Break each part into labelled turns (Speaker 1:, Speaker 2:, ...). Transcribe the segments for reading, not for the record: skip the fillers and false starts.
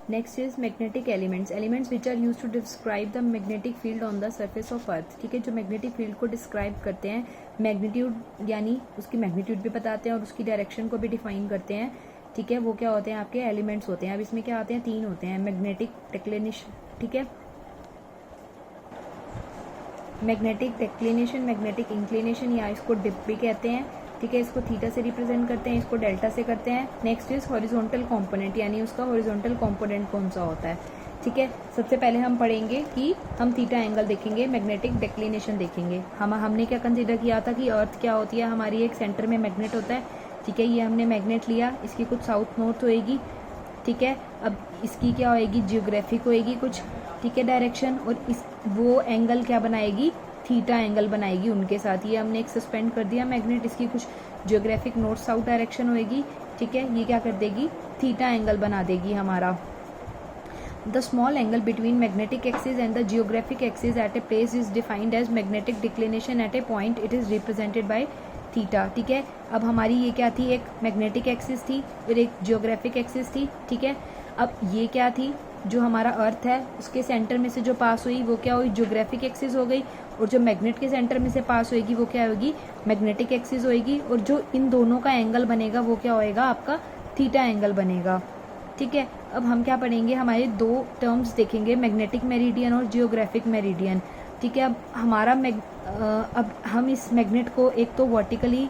Speaker 1: Next is magnetic elements, elements which are use to describe the magnetic field on the surface of earth. ठीक है, जो magnetic field को describe करते हैं, magnitude यानी उसकी मैग्नीट्यूड भी बताते हैं और उसकी डायरेक्शन को भी डिफाइन करते हैं। ठीक है, वो क्या होते हैं, आपके एलिमेंट्स होते हैं। अब इसमें क्या आते हैं, 3 होते हैं, मैग्नेटिक डिक्लिनेशन, ठीक है, मैग्नेटिक डिक्लिनेशन, मैग्नेटिक इंक्लिनेशन, या इसको डिप भी कहते हैं। ठीक है, इसको थीटा से रिप्रेजेंट करते हैं, इसको डेल्टा से करते हैं। नेक्स्ट इज हॉरिजॉन्टल कंपोनेंट, यानी उसका हॉरिजॉन्टल कंपोनेंट कौन सा होता है। ठीक है, सबसे पहले हम पढ़ेंगे कि हम थीटा एंगल देखेंगे, मैग्नेटिक डिक्लिनेशन देखेंगे। हमने क्या कंसीडर किया था कि अर्थ क्या होती है, हमारी एक सेंटर में मैग्नेट होता है। ठीक है, ये हमने मैग्नेट लिया, इसकी कुछ साउथ नॉर्थ होएगी। ठीक है, अब इसकी क्या होएगी, जियोग्राफिक होएगी कुछ, ठीक है, डायरेक्शन, और इस वो एंगल क्या बनाएगी, थीटा एंगल बनाएगी उनके साथ। ये हमने एक सस्पेंड कर दिया मैग्नेट, इसकी कुछ जियोग्राफिक नॉर्थ साउथ डायरेक्शन होएगी। ठीक है, ये क्या कर देगी, थीटा एंगल बना देगी हमारा। The small angle between magnetic axis and the geographic axis at a place is defined as magnetic declination at a point, it is represented by theta. ठीक है, अब हमारी ये क्या थी, एक मैग्नेटिक एक्सिस थी और एक जियोग्राफिक एक्सिस थी। ठीक है, अब ये क्या थी, जो हमारा अर्थ है उसके सेंटर में से जो पास हुई वो क्या हुई, जियोग्राफिक एक्सिस हो गई, और जो मैग्नेट के सेंटर में से पास होएगी वो क्या होगी, मैग्नेटिक एक्सिस होएगी, और जो इन दोनों का एंगल बनेगा वो क्या होएगा, आपका थीटा एंगल बनेगा। ठीक है, अब हम क्या पढ़ेंगे, हमारे 2 टर्म्स देखेंगे, मैग्नेटिक मेरिडियन और जियोग्राफिक मेरिडियन। ठीक है, अब हमारा अब हम इस मैग्नेट को एक तो वर्टिकली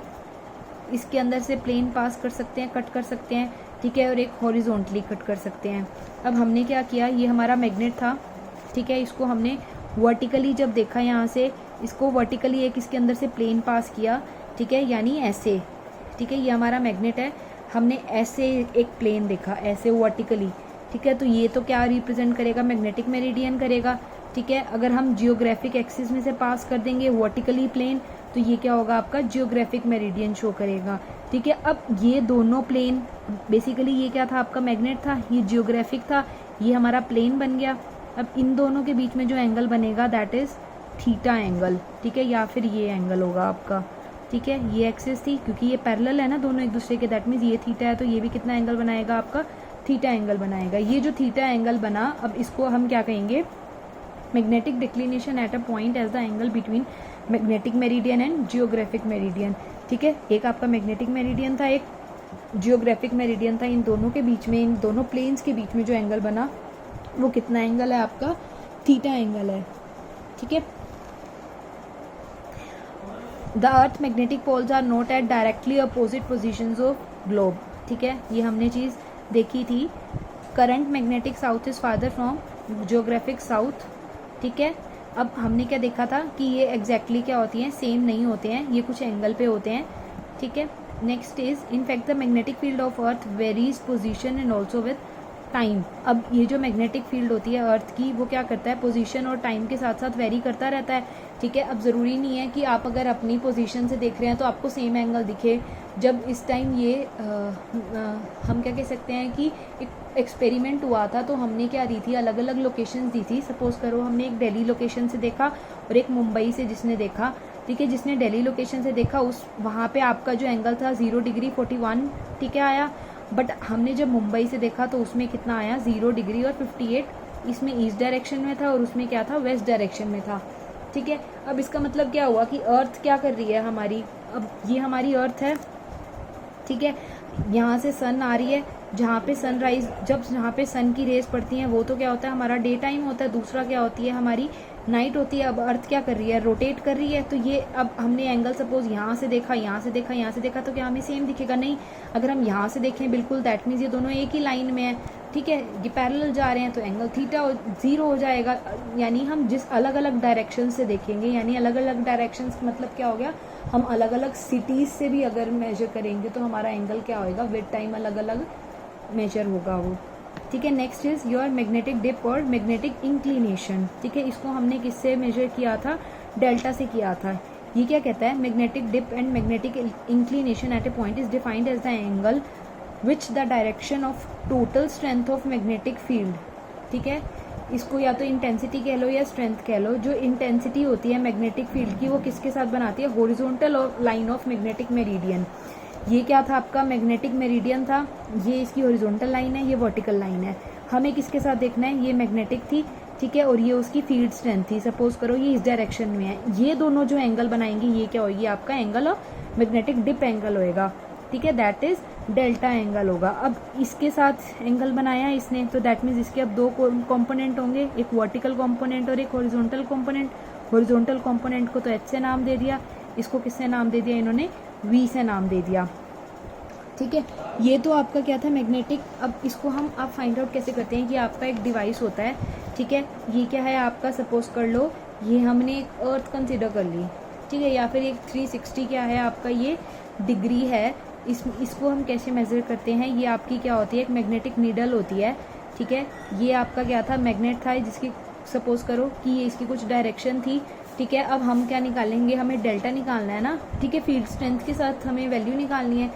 Speaker 1: इसके अंदर से प्लेन पास कर सकते हैं, कट कर सकते हैं। ठीक है, और एक हॉरिजॉन्टली कट कर सकते हैं। अब हमने क्या किया, ये हमारा मैग्नेट था। ठीक है, इसको हमने वर्टिकली जब देखा, यहाँ से इसको वर्टिकली एक इसके अंदर से प्लेन पास किया। ठीक है, यानी ऐसे। ठीक है, ये हमारा मैग्नेट है, हमने ऐसे एक प्लेन देखा, ऐसे वर्टिकली। ठीक है, तो ये तो क्या रिप्रेजेंट करेगा, मैग्नेटिक मेरिडियन करेगा। ठीक है, अगर हम जियोग्राफिक एक्सिस में से पास कर देंगे वर्टिकली प्लेन, तो ये क्या होगा, आपका जियोग्राफिक मेरिडियन शो करेगा। ठीक है, अब ये दोनों प्लेन, बेसिकली ये क्या था, आपका मैग्नेट था, ये जियोग्राफिक था, ये हमारा प्लेन बन गया। अब इन दोनों के बीच में जो एंगल बनेगा दैट इज थीटा एंगल। ठीक है, या फिर ये एंगल होगा आपका। ठीक है, ये एक्सिस थी, क्योंकि ये पैरेलल है ना दोनों एक दूसरे के, दैट मीन्स ये थीटा है, तो ये भी कितना एंगल बनाएगा, आपका थीटा एंगल बनाएगा। ये जो थीटा एंगल बना, अब इसको हम क्या कहेंगे, magnetic declination at a point as the angle between magnetic meridian and geographic meridian. ठीक है, एक आपका मैग्नेटिक मेरिडियन था, एक जियोग्राफिक मेरिडियन था, इन दोनों के बीच में, इन दोनों प्लेन्स के बीच में जो एंगल बना वो कितना एंगल है, आपका थीटा एंगल है। ठीक है, the earth magnetic poles are not at directly opposite positions of globe. ठीक है, ये हमने चीज़ देखी थी, current magnetic south is farther from geographic south. ठीक है, अब हमने क्या देखा था कि ये एग्जैक्टली क्या होती हैं, सेम नहीं होते हैं, ये कुछ एंगल पे होते हैं। ठीक है, next is in fact the magnetic field of earth varies position and also with time. अब ये जो मैग्नेटिक फील्ड होती है अर्थ की, वो क्या करता है, पोजीशन और टाइम के साथ साथ वेरी करता रहता है। ठीक है, अब ज़रूरी नहीं है कि आप अगर अपनी पोजीशन से देख रहे हैं तो आपको सेम एंगल दिखे। जब इस टाइम ये हम क्या कह सकते हैं कि एक एक्सपेरिमेंट हुआ था, तो हमने क्या दी थी, अलग अलग लोकेशंस दी थी। सपोज करो हमने एक दिल्ली लोकेशन से देखा और एक मुंबई से जिसने देखा। ठीक है, जिसने दिल्ली लोकेशन से देखा उस वहाँ पे आपका जो एंगल था 0 डिग्री 41, ठीक है, आया। बट हमने जब मुंबई से देखा तो उसमें कितना आया, 0 डिग्री और 58, इसमें ईस्ट डायरेक्शन में था और उसमें क्या था, वेस्ट डायरेक्शन में था। ठीक है, अब इसका मतलब क्या हुआ कि अर्थ क्या कर रही है हमारी, अब ये हमारी अर्थ है। ठीक है, यहाँ से सन आ रही है, जहाँ पे सनराइज, जहाँ पे सन की रेज पड़ती हैं वो तो क्या होता है, हमारा डे टाइम होता है, दूसरा क्या होती है, हमारी नाइट होती है। अब अर्थ क्या कर रही है, रोटेट कर रही है। तो ये अब हमने एंगल सपोज यहाँ से देखा, यहाँ से देखा, यहाँ से देखा, तो क्या हमें सेम दिखेगा, नहीं। अगर हम यहाँ से देखें बिल्कुल, दैट मीन्स ये दोनों एक ही लाइन में है। ठीक है, ये पैरेलल जा रहे हैं, तो एंगल थीटा 0 हो जाएगा। यानी हम जिस अलग अलग डायरेक्शन से देखेंगे, यानी अलग अलग डायरेक्शन मतलब क्या हो गया, हम अलग अलग सिटीज से भी अगर मेजर करेंगे तो हमारा एंगल क्या होएगा, विद टाइम अलग अलग मेजर होगा वो। ठीक है, next is your magnetic dip और मैग्नेटिक इंक्लिनेशन। ठीक है, इसको हमने किससे मेजर किया था, डेल्टा से किया था। ये क्या कहता है, magnetic dip and magnetic inclination at a point is defined as the angle which the direction of total strength of magnetic field. ठीक है, इसको या तो इंटेंसिटी कह लो या स्ट्रेंथ कह लो। जो इंटेंसिटी होती है मैग्नेटिक फील्ड की, वो किसके साथ बनाती है, horizontal line of magnetic meridian. ये क्या था आपका मैग्नेटिक मेरिडियन था, ये इसकी हॉरिजॉन्टल लाइन है, ये वर्टिकल लाइन है। हमें किसके साथ देखना है, ये मैग्नेटिक थी, ठीक है, और ये उसकी फील्ड स्ट्रेंथ थी। सपोज करो ये इस डायरेक्शन में है, ये दोनों जो एंगल बनाएंगे ये क्या होगी आपका angle of magnetic dip angle होएगा, ठीक है, दैट इज डेल्टा एंगल होगा। अब इसके साथ एंगल बनाया इसने, तो दैट मीन्स इसके अब दो कंपोनेंट होंगे, एक वर्टिकल कंपोनेंट और एक हॉरिजॉन्टल कंपोनेंट। हॉरिजॉन्टल कंपोनेंट को तो एच से नाम दे दिया, इसको किससे नाम दे दिया इन्होंने, वी से नाम दे दिया, ठीक है। ये तो आपका क्या था मैग्नेटिक। अब इसको हम आप फाइंड आउट कैसे करते हैं कि आपका एक डिवाइस होता है, ठीक है, ये क्या है आपका, सपोज कर लो ये हमने एक अर्थ कंसिडर कर ली, ठीक है, या फिर एक 360 क्या है आपका ये डिग्री है। इसको हम कैसे मेजर करते हैं, ये आपकी क्या होती है, एक मैग्नेटिक नीडल होती है, ठीक है। ये आपका क्या था, मैग्नेट था, जिसकी सपोज करो कि ये इसकी कुछ डायरेक्शन थी, ठीक है। अब हम क्या निकालेंगे, हमें डेल्टा निकालना है ना, ठीक है, फील्ड स्ट्रेंथ के साथ हमें वैल्यू निकालनी है।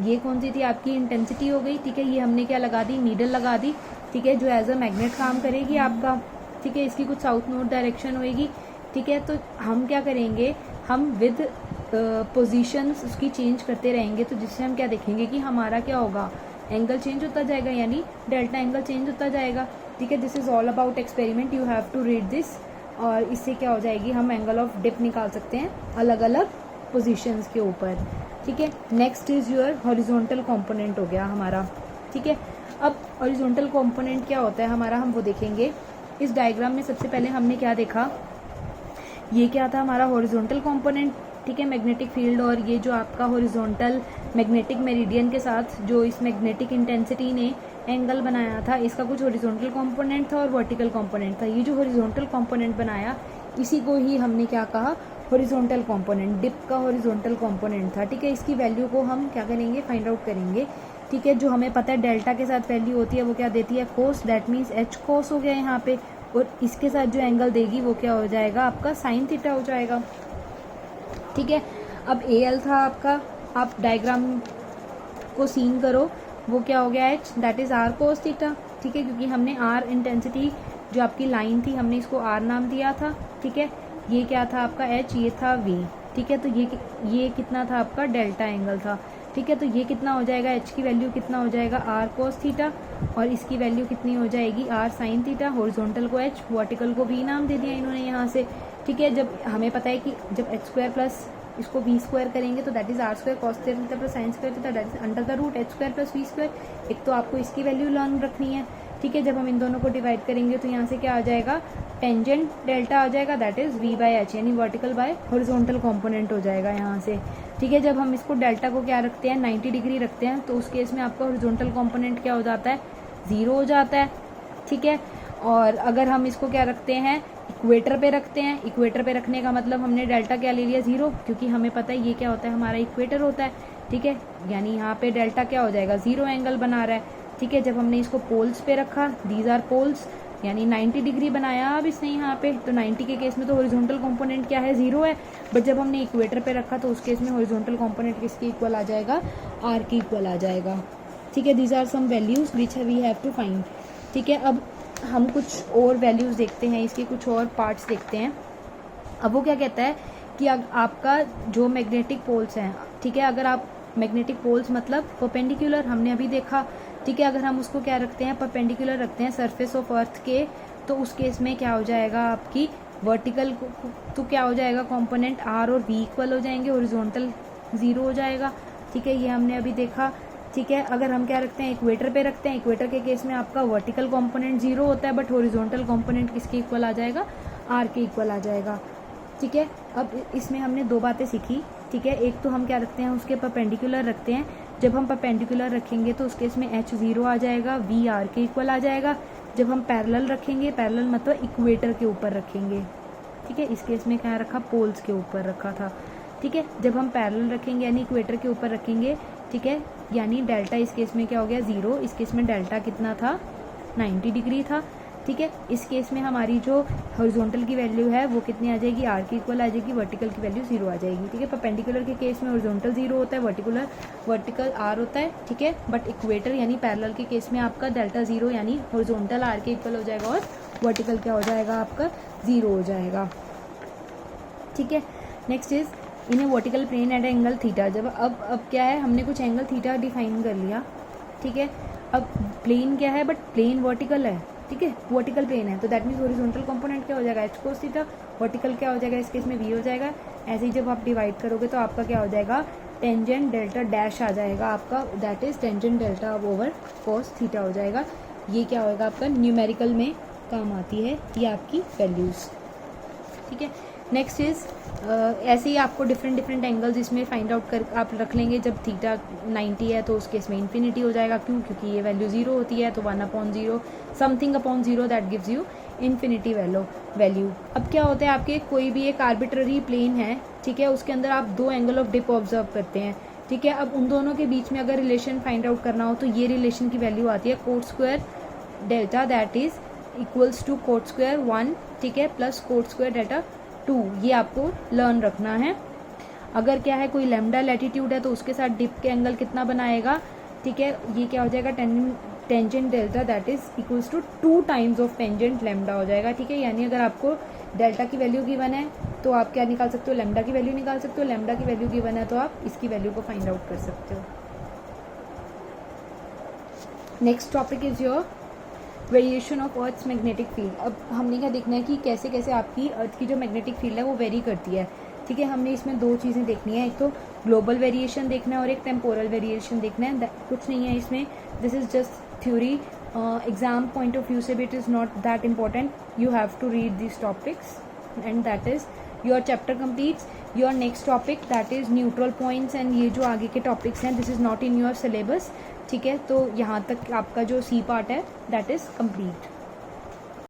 Speaker 1: ये कौन सी थी आपकी इंटेंसिटी हो गई, ठीक है, ये हमने क्या लगा दी, नीडल लगा दी, ठीक है, जो एज अ मैग्नेट काम करेगी आपका, ठीक है। इसकी कुछ साउथ नॉर्थ डायरेक्शन होएगी, ठीक है। तो हम क्या करेंगे, हम विद पोजीशंस उसकी चेंज करते रहेंगे, तो जिससे हम क्या देखेंगे कि हमारा क्या होगा, एंगल चेंज होता जाएगा, यानी डेल्टा एंगल चेंज होता जाएगा, ठीक है। This is all about experiment, you have to read this. और इससे क्या हो जाएगी, हम एंगल ऑफ डिप निकाल सकते हैं अलग अलग पोजीशंस के ऊपर, ठीक है। Next is your horizontal component हो गया हमारा, ठीक है। अब हॉरिजॉन्टल कंपोनेंट क्या होता है हमारा, हम वो देखेंगे इस डायग्राम में। सबसे पहले हमने क्या देखा, ये क्या था हमारा हॉरिजॉन्टल कंपोनेंट, ठीक है, मैग्नेटिक फील्ड, और ये जो आपका हॉरिजॉन्टल मैग्नेटिक मेरिडियन के साथ जो इस मैग्नेटिक इंटेंसिटी ने एंगल बनाया था, इसका कुछ हॉरिजॉन्टल कंपोनेंट था और वर्टिकल कंपोनेंट था। ये जो हॉरिजॉन्टल कंपोनेंट बनाया इसी को ही हमने क्या कहा, हॉरिजॉन्टल कंपोनेंट, डिप का हॉरिजॉन्टल कंपोनेंट था, ठीक है। इसकी वैल्यू को हम क्या करेंगे, फाइंड आउट करेंगे, ठीक है। जो हमें पता है डेल्टा के साथ वैल्यू होती है वो क्या देती है, कोस, दैट मीन्स एच कोस हो गया यहाँ पे, और इसके साथ जो एंगल देगी वो क्या हो जाएगा आपका साइन थीटा हो जाएगा, ठीक है। अब ए एल था आपका, आप डायग्राम को सीन करो, वो क्या हो गया H, that is R cos theta, ठीक है, क्योंकि हमने आर इंटेंसिटी जो आपकी लाइन थी हमने इसको आर नाम दिया था, ठीक है। ये क्या था आपका एच, ये था वी, ठीक है। तो ये कितना था आपका डेल्टा एंगल था, ठीक है। तो ये कितना हो जाएगा, एच की वैल्यू कितना हो जाएगा आर कोस थीटा, और इसकी वैल्यू कितनी हो जाएगी आर साइन थीटा। हॉरिजॉन्टल को एच, वर्टिकल को वी नाम दे दिया इन्होंने यहाँ से, ठीक है। जब हमें पता है कि जब एच स्क्वायर प्लस इसको वी स्क्वायर करेंगे तो that is R square cos theta plus sine square theta, that is under the root H square plus V square. एक तो आपको इसकी वैल्यू लर्न रखनी है, ठीक है। जब हम इन दोनों को डिवाइड करेंगे तो यहाँ से क्या आ जाएगा, टेंजेंट डेल्टा आ जाएगा, that is V by H, यानी वर्टिकल बाय हॉरिजॉन्टल कंपोनेंट हो जाएगा यहाँ से, ठीक है। जब हम इसको डेल्टा को क्या रखते हैं 90 डिग्री रखते हैं, तो उस केस में आपका हॉरिजॉन्टल कंपोनेंट क्या हो जाता है, 0 हो जाता है, ठीक है। और अगर हम इसको क्या रखते हैं, इक्वेटर पे रखते हैं, इक्वेटर पे रखने का मतलब हमने डेल्टा क्या ले लिया 0, क्योंकि हमें पता है ये क्या होता है हमारा इक्वेटर होता है, ठीक है। यानी यहाँ पे डेल्टा क्या हो जाएगा, 0 एंगल बना रहा है, ठीक है। जब हमने इसको पोल्स पे रखा, दीज आर पोल्स, यानी 90 डिग्री बनाया अब इसने यहाँ पे, तो 90 के केस में तो हॉरिजॉन्टल कंपोनेंट क्या है 0 है, बट जब हमने इक्वेटर पे रखा तो उस केस में हॉरिजॉन्टल कंपोनेंट किसके इक्वल आ जाएगा, आर के इक्वल आ जाएगा, ठीक है। These are some values which we have to find, ठीक है। अब हम कुछ और वैल्यूज देखते हैं, इसके कुछ और पार्ट्स देखते हैं। अब वो क्या कहता है कि आपका जो मैग्नेटिक पोल्स हैं, ठीक है, अगर आप मैग्नेटिक पोल्स मतलब परपेंडिकुलर हमने अभी देखा, ठीक है, अगर हम उसको क्या रखते हैं परपेंडिकुलर रखते हैं सरफेस ऑफ अर्थ के, तो उस केस में क्या हो जाएगा आपकी वर्टिकल तो क्या हो जाएगा कंपोनेंट आर और वी इक्वल हो जाएंगे, हॉरिजॉन्टल 0 हो जाएगा, ठीक है। ये हमने अभी देखा, ठीक है। अगर हम क्या रखते हैं इक्वेटर पे रखते हैं, इक्वेटर के केस में आपका वर्टिकल कंपोनेंट 0 होता है, बट हॉरिजॉन्टल कंपोनेंट किसके इक्वल आ जाएगा, आर के इक्वल आ जाएगा, ठीक है। अब इसमें हमने 2 बातें सीखी, ठीक है। एक तो हम क्या रखते हैं उसके परपेंडिकुलर रखते हैं, जब हम परपेंडिकुलर रखेंगे तो उस केस में एच 0 आ जाएगा, वी आर के इक्वल आ जाएगा। जब हम पैरेलल रखेंगे, पैरेलल मतलब इक्वेटर के ऊपर रखेंगे, ठीक है, इस केस में क्या रखा पोल्स के ऊपर रखा था, ठीक है। जब हम पैरेलल रखेंगे यानी इक्वेटर के ऊपर रखेंगे, ठीक है, यानी डेल्टा इस केस में क्या हो गया 0, इस केस में डेल्टा कितना था 90 डिग्री था, ठीक है। इस केस में हमारी जो हॉरिजॉन्टल की वैल्यू है वो कितनी आ जाएगी, आर के इक्वल आ जाएगी, वर्टिकल की वैल्यू 0 आ जाएगी, ठीक है। परपेंडिकुलर के केस में हॉरिजॉन्टल 0 होता है, वर्टिकल आर होता है, ठीक है। बट इक्वेटर यानी पैरेलल के केस में आपका डेल्टा 0 यानी हॉरिजॉन्टल आर के इक्वल हो जाएगा और वर्टिकल क्या हो जाएगा आपका 0 हो जाएगा, ठीक है। Next is in a vertical plane at angle theta. जब अब क्या है, हमने कुछ एंगल थीटा डिफाइन कर लिया, ठीक है। अब प्लेन क्या है, बट प्लेन वर्टिकल है, ठीक है, वर्टिकल प्लेन है, तो दैट मीन्स हॉरिजॉन्टल कंपोनेंट क्या हो जाएगा, एच कोस थीटा। वर्टिकल क्या हो जाएगा, इस केस में वी हो जाएगा। ऐसे ही जब आप डिवाइड करोगे तो आपका क्या हो जाएगा, टेंजेंट डेल्टा डैश आ जाएगा आपका, that is tangent delta over cos theta हो जाएगा। ये क्या होगा आपका, न्यूमेरिकल में काम आती है ये आपकी वैल्यूज, ठीक है। नेक्स्ट इज ऐसे ही आपको डिफरेंट एंगल्स इसमें फाइंड आउट कर आप रख लेंगे। जब थीटा 90 है तो उस केस में इन्फिनिटी हो जाएगा, क्यों, क्योंकि ये वैल्यू 0 होती है, तो 1/0 something upon 0 that gives you infinity value. अब क्या होता है, आपके कोई भी एक आर्बिट्ररी प्लेन है, ठीक है, उसके अंदर आप दो एंगल ऑफ डिप ऑब्जर्व करते हैं, ठीक है। अब उन दोनों के बीच में अगर रिलेशन फाइंड आउट करना हो तो ये रिलेशन की वैल्यू आती है cot square delta that is equals to cot square 1, ठीक है, प्लस कोट स्क्वायर डेल्टा 2। ये आपको लर्न रखना है। अगर क्या है, कोई लैम्डा लैटिट्यूड है तो उसके साथ डिप के एंगल कितना बनाएगा, ठीक है, ये क्या हो जाएगा, tangent delta that is equals to 2 times of tangent lambda हो जाएगा, ठीक है। यानी अगर आपको डेल्टा की वैल्यू गिवन है तो आप क्या निकाल सकते हो, लैम्डा की वैल्यू निकाल सकते हो। लैम्डा की वैल्यू गिवन है तो आप इसकी वैल्यू को फाइंड आउट कर सकते हो। Next topic is your variation of earth's magnetic field. अब हमने क्या देखना है कि कैसे कैसे आपकी अर्थ की जो मैग्नेटिक फील्ड है वो वेरी करती है, ठीक है। हमने इसमें दो चीज़ें देखनी है, एक तो ग्लोबल वेरिएशन देखना है और एक टेम्पोरल वेरिएशन देखना है। कुछ नहीं है इसमें, this is just theory, exam point of view से भी it is not that important. You have to read this topics and that is your chapter completes your next topic that is neutral points. And ये जो आगे के topics हैं this is not in your syllabus, ठीक है। तो यहाँ तक आपका जो सी पार्ट है दैट इज़ कंप्लीट।